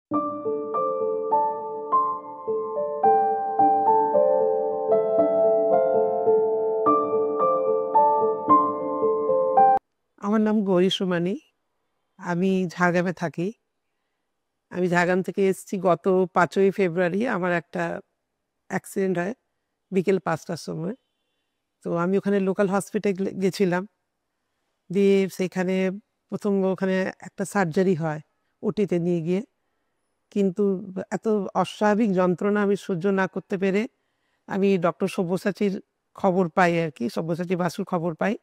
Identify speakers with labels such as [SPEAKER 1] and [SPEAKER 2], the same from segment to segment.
[SPEAKER 1] আমার নাম গৌরী সুমানি। আমি ঝাড়গ্রামে থাকি। আমি ঝাড়গ্রাম থেকে এসেছি গত 5ই ফেব্রুয়ারি। আমার একটা অ্যাক্সিডেন্ট হয় বিকেল 5টার সময়। তো আমি ওখানে লোকাল হসপিটালে গেছিলাম। দিয়ে সেখানে প্রথম ওখানে একটা সার্জারি হয় ওটিতে নিয়ে গিয়ে। কিন্তু এত অস্বাভাবিক যন্ত্রণা আমি সহ্য না করতে পেরে আমি ডক্টর সব্যসাচীর খবর পাই আর কি, সব্যসাচী বাসুর খবর পাই।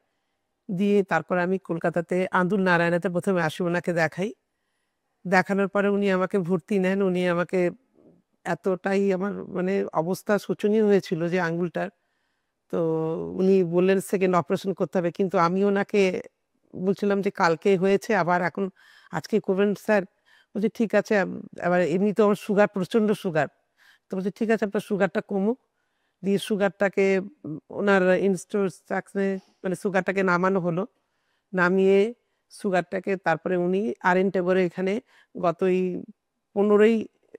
[SPEAKER 1] দিয়ে তারপর আমি কলকাতাতে আন্দুল নারায়ণাতে প্রথমে আসি, ওনাকে দেখাই। দেখানোর পরে উনি আমাকে ভর্তি নেন। উনি আমাকে এতটাই আমার মানে অবস্থা শোচনীয় হয়েছিল যে আঙ্গুলটার, তো উনি বললেন সেকেন্ড অপারেশন করতে হবে। কিন্তু আমি ওনাকে বলছিলাম যে কালকে হয়েছে, আবার এখন আজকে করবেন স্যার? বলছি ঠিক আছে। আবার এমনি তো আমার সুগার, প্রচণ্ড সুগার। তো বলছি ঠিক আছে, আপনার সুগারটা কমুক। দিয়ে সুগারটাকে ওনার ইনস্ট্রাকশনে মানে সুগারটাকে নামানো হলো। নামিয়ে সুগারটাকে তারপরে উনি আরএন-টেগরে এখানে গতই 15ই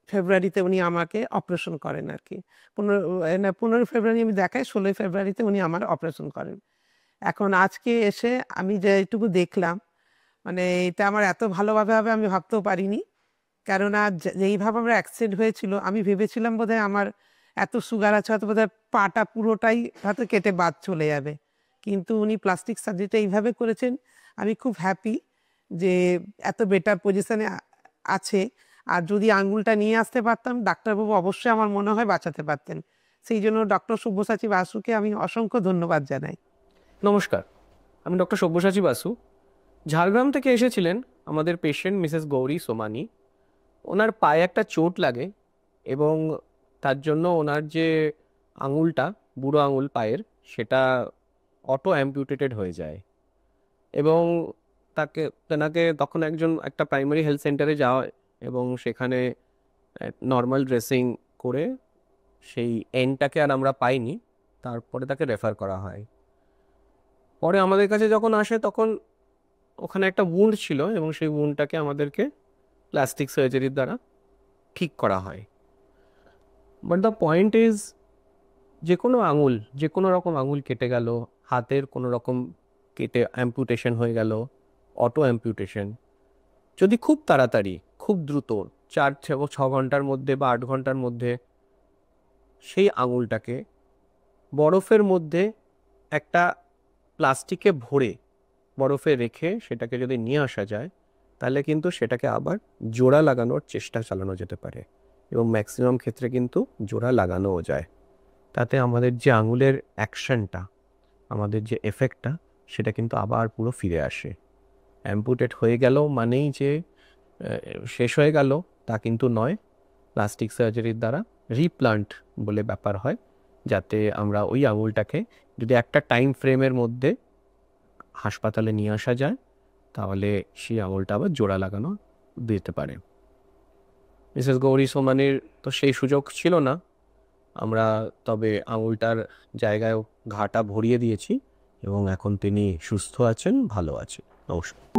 [SPEAKER 1] ফেব্রুয়ারিতে উনি আমাকে অপারেশন করেন আর কি। 15ই ফেব্রুয়ারি আমি দেখাই, 16ই ফেব্রুয়ারিতে উনি আমার অপারেশন করেন। এখন আজকে এসে আমি যেটুকু দেখলাম, মানে এটা আমার এত ভালোভাবে হবে আমি ভাবতেও পারিনি। কেননা যেইভাবে আমার অ্যাক্সিডেন্ট হয়েছিল আমি ভেবেছিলাম বোধহয় আমার এত সুগার আছে হয়তো বোধহয় পাটা পুরোটাই হয়তো কেটে বাদ চলে যাবে। কিন্তু উনি প্লাস্টিক সার্জারিটা এইভাবে করেছেন, আমি খুব হ্যাপি যে এত বেটার পজিশনে আছে। আর যদি আঙ্গুলটা নিয়ে আসতে পারতাম, ডাক্তারবাবু অবশ্যই আমার মনে হয় বাঁচাতে পারতেন। সেই জন্য ডক্টর সব্যসাচী বাসুকে আমি অসংখ্য ধন্যবাদ জানাই।
[SPEAKER 2] নমস্কার, আমি ডক্টর সব্যসাচী বাসু। ঝাড়গ্রাম থেকে এসেছিলেন আমাদের পেশেন্ট মিসেস গৌরী সোমানি। ওনার পায়ে একটা চোট লাগে এবং তার জন্য ওনার যে আঙুলটা, বুড়ো আঙুল পায়ের, সেটা অটো অ্যাম্পিউটেটেড হয়ে যায়। এবং তেনাকে তখন একটা প্রাইমারি হেলথ সেন্টারে যাওয়া হয় এবং সেখানে নর্মাল ড্রেসিং করে সেই এন্ডটাকে আর আমরা পাইনি, তারপরে তাকে রেফার করা হয়। পরে আমাদের কাছে যখন আসে তখন ওখানে একটা উন্ড ছিল এবং সেই উন্ডটাকে আমাদেরকে প্লাস্টিক সার্জারির দ্বারা ঠিক করা হয়। বাট দ্য পয়েন্ট ইজ, যে কোনো রকম আঙুল কেটে গেল, হাতের কোনো রকম কেটে অ্যাম্পুটেশন হয়ে গেল, অটো অ্যাম্পুটেশন, যদি খুব তাড়াতাড়ি, খুব দ্রুত 4-6 ঘন্টার মধ্যে বা 8 ঘন্টার মধ্যে সেই আঙুলটাকে বরফের মধ্যে একটা প্লাস্টিকে ভরে বরফে রেখে সেটাকে যদি নিয়ে আসা যায়, তাহলে কিন্তু সেটাকে আবার জোড়া লাগানোর চেষ্টা চালানো যেতে পারে এবং ম্যাক্সিমাম ক্ষেত্রে কিন্তু জোড়া লাগানোও যায়। তাতে আমাদের যে আঙুলের অ্যাকশনটা, আমাদের যে এফেক্টটা, সেটা কিন্তু আবার পুরো ফিরে আসে। অ্যাম্পুটেট হয়ে গেল মানেই যে শেষ হয়ে গেল তা কিন্তু নয়। প্লাস্টিক সার্জারির দ্বারা রিপ্লান্ট বলে ব্যাপার হয়, যাতে আমরা ওই আঙুলটাকে যদি একটা টাইম ফ্রেমের মধ্যে হাসপাতালে নিয়ে আসা যায়, তাহলে সেই আঙুলটা আবার জোড়া লাগানো দিতে পারে। মিসেস গৌরী সোমানির তো সেই সুযোগ ছিল না। আমরা তবে আঙুলটার জায়গায় ঘাটা ভরিয়ে দিয়েছি এবং এখন তিনি সুস্থ আছেন, ভালো আছেন। নমস্কার।